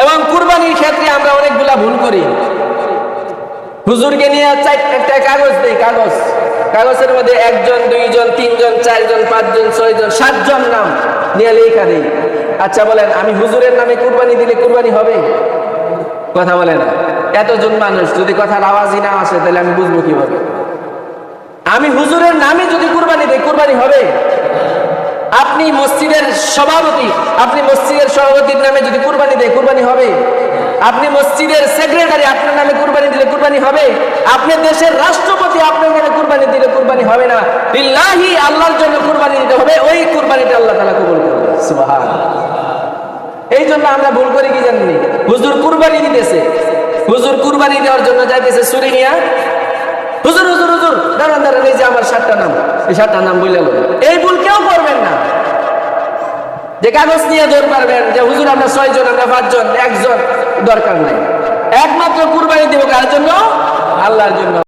এবং কুরবানির ক্ষেত্রে আমরা অনেকগুলা ভুল করি। হুজুরকে নিয়ে একটা কাগজ দেই, কাগজের মধ্যে 1 জন 2 জন 3 জন 4 জন 5 জন 6 জন 7 জন নাম নিয়ে লেখা দেই। আচ্ছা বলেন, আমি হুজুরের নামে কুরবানি দিলে কুরবানি হবে? কথা বলে না। এতজন মানুষ যদি কথার আওয়াজই না আসে তাহলে আমি বুঝবো কিভাবে? আমি হুজুরের নামে যদি কুরবানি দেই, কুরবানি হবে? আপনি মসজিদের সভাপতি, আপনি মসজিদের সভাপতির নামে যদি কুরবানি দেয়, কুরবানি হবে? আপনি মসজিদের সেক্রেটারি, আপনার নামে কুরবানি দিলে কুরবানি হবে? আপনি দেশের রাষ্ট্রপতি, আপনার নামে কুরবানি দিলে কুরবানি হবে না। লিল্লাহি, আল্লাহর জন্য কুরবানি দিতে হবে। ওই কুরবানিটা আল্লাহ তাআলা কবুল করবে। সুবহানাল্লাহ। এই জন্য আমরা ভুল করি কি জানেন? হুজুর কুরবানি দিতেছে, হুজুর কুরবানি দেওয়ার জন্য যাইতেছে ছুরি নিয়া, হুজুর হুজুর হুজুর দাঁড়ান দাঁড়ান, এই যে আমার 7টা নাম, এই 7টা নাম বলে গেল। এই ভুল কেউ করবেন না। যে কাগজ নিয়ে দৌড় পারবেন যে হুজুর আমরা 6 জন, আমরা 5 জন, 1 জন, দরকার নাই। একমাত্র কুরবানি দেব কার জন্য? আল্লাহর জন্য।